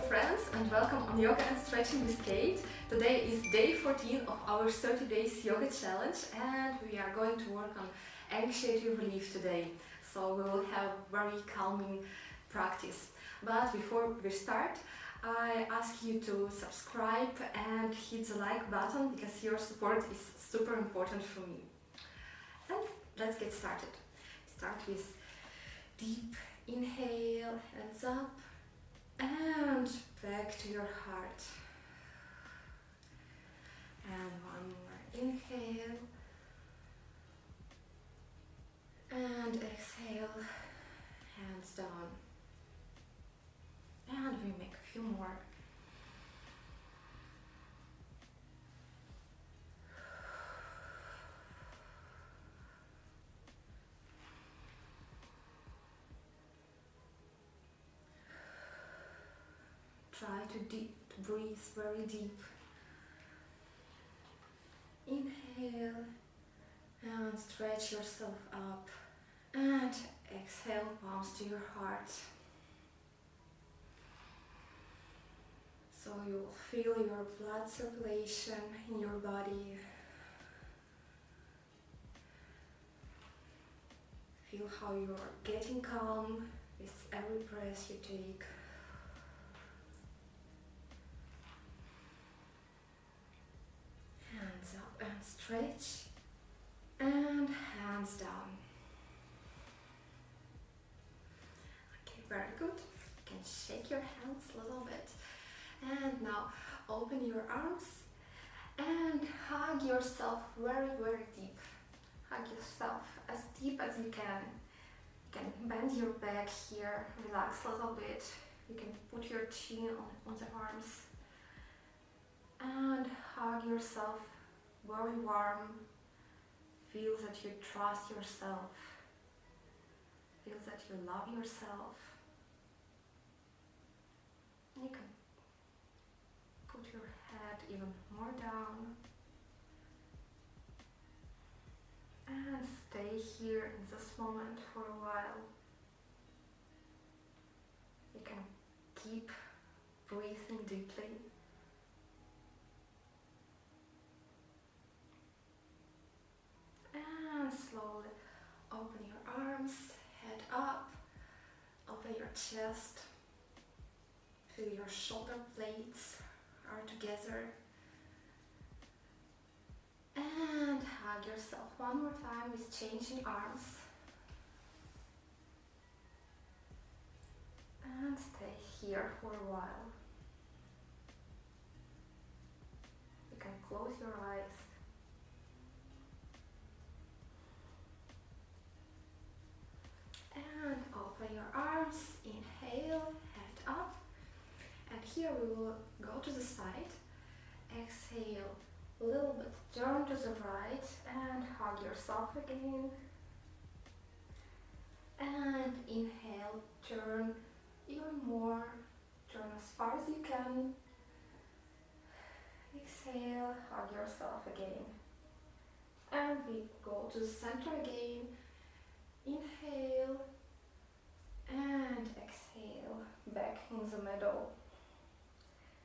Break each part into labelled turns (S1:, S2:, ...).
S1: friends, and welcome on Yoga and Stretching with Kate. Today is day 14 of our 30 days yoga challenge, and we are going to work on anxiety relief today. So we will have very calming practice. But before we start, I ask you to subscribe and hit the like button because your support is super important for me. And let's get started. Start with deep inhale, hands up, and back to your heart. And one more inhale, and exhale, hands down. And we make a few more. Try to breathe very deep. Inhale and stretch yourself up, and exhale, palms to your heart. So you will feel your blood circulation in your body. Feel how you are getting calm with every breath you take. Hands up and stretch, and hands down. Okay, very good. You can shake your hands a little bit. And now open your arms and hug yourself very, very deep. Hug yourself as deep as you can. You can bend your back here, relax a little bit. You can put your chin on the arms. And hug yourself very warm. Feel that you trust yourself. Feel that you love yourself. You can put your head even more down. And stay here in this moment for a while. You can keep breathing deeply. And slowly open your arms, head up, open your chest, feel your shoulder blades are together, and hug yourself one more time with changing arms, and stay here for a while. You can close your eyes. And open your arms, inhale, head up, and here we will go to the side, exhale, a little bit, turn to the right and hug yourself again, and inhale, turn even more, turn as far as you can, exhale, hug yourself again, and we go to the center again. Inhale and exhale, back in the middle.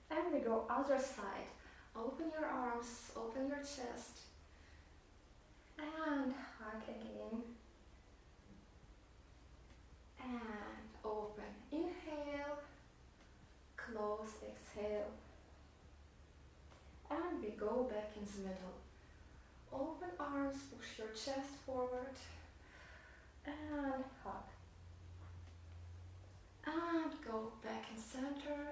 S1: And we go other side. Open your arms, open your chest, and hug again. And open, inhale, close, exhale. And we go back in the middle. Open arms, push your chest forward. And hug. And go back in center.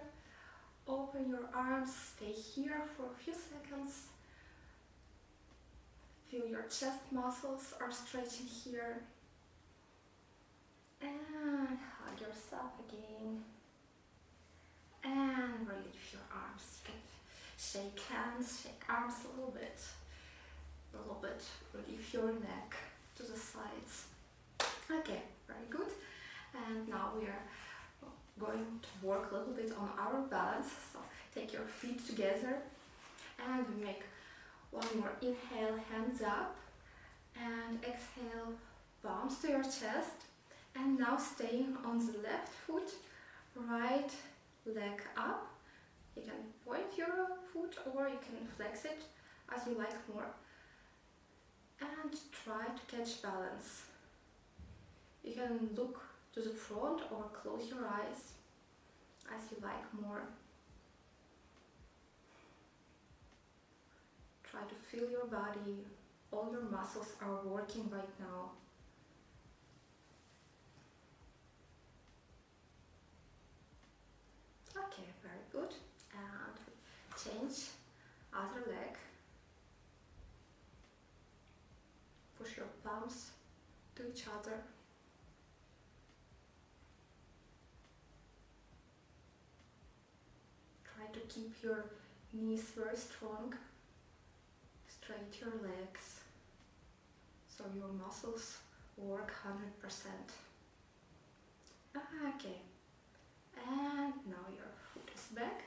S1: Open your arms, stay here for a few seconds. Feel your chest muscles are stretching here. And hug yourself again. And release your arms. You can shake hands, shake arms a little bit. Relieve your neck to the sides. Okay, very good. And now we are going to work a little bit on our balance. So take your feet together and we make one more inhale, hands up, and exhale, palms to your chest. And now staying on the left foot, right leg up. You can point your foot or you can flex it as you like more. And try to catch balance. You can look to the front or close your eyes as you like more. Try to feel your body. All your muscles are working right now. Okay, very good. And change other leg. Push your palms to each other. Try to keep your knees very strong. Straight your legs so your muscles work 100%. Okay, and now your foot is back.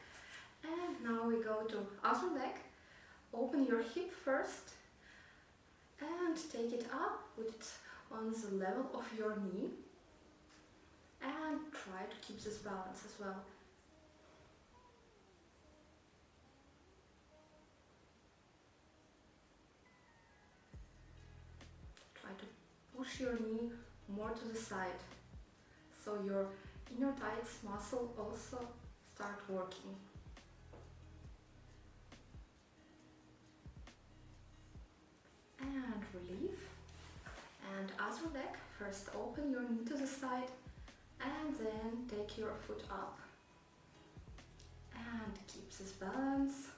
S1: And now we go to other leg. Open your hip first and take it up, put it on the level of your knee. And try to keep this balance as well. Try to push your knee more to the side, so your inner thighs muscle also start working. And relief. And other leg, first open your knee to the side and then take your foot up. And keep this balance.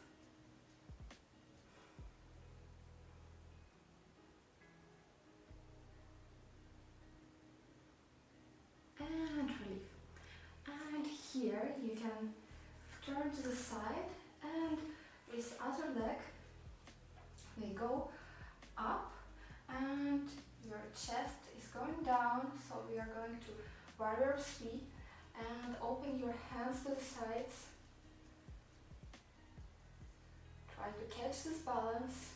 S1: And relief. And here you can turn to the side and with other leg we go up and your chest is going down, so we are going to warrior 3 and open your hands to the sides. Try to catch this balance.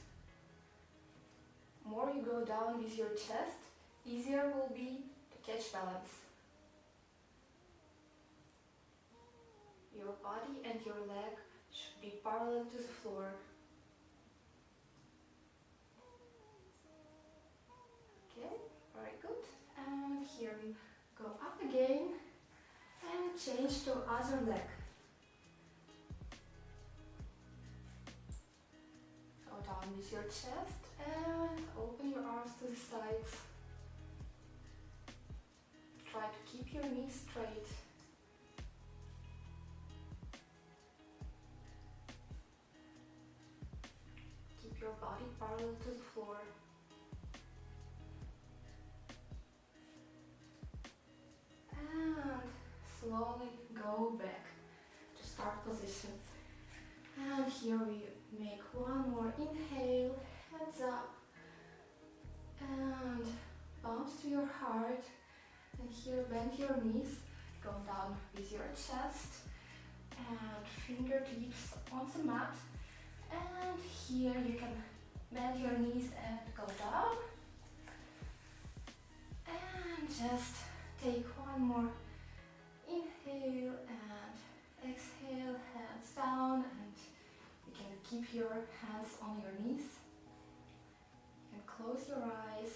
S1: More you go down with your chest, easier will be to catch balance. Your body and your leg should be parallel to the floor. Okay, very good. And here we go up again and change to other leg. Go down with your chest and open your arms to the sides. Try to keep your knees straight. Keep your body parallel to the floor. And slowly go back to start position. And here we make one more inhale, hands up, and palms to your heart. And here bend your knees, go down with your chest, and fingertips on the mat. And here you can bend your knees and go down. And just take one more inhale and exhale, hands down, and you can keep your hands on your knees. You can close your eyes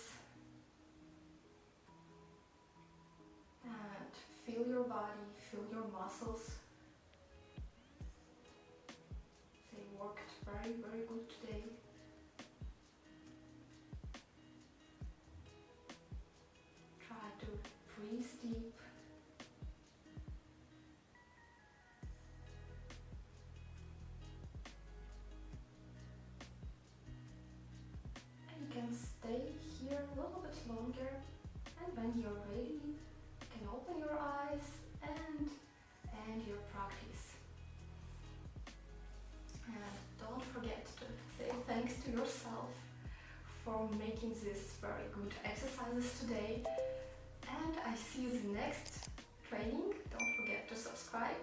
S1: and feel your body, feel your muscles. They worked very, very good today. Try to breathe deep. And you can stay here a little bit longer, and when you're ready, you can open your eyes and end your practice. And don't forget to say thanks to yourself for making this very good exercises today. And I see you in the next training. Don't forget to subscribe.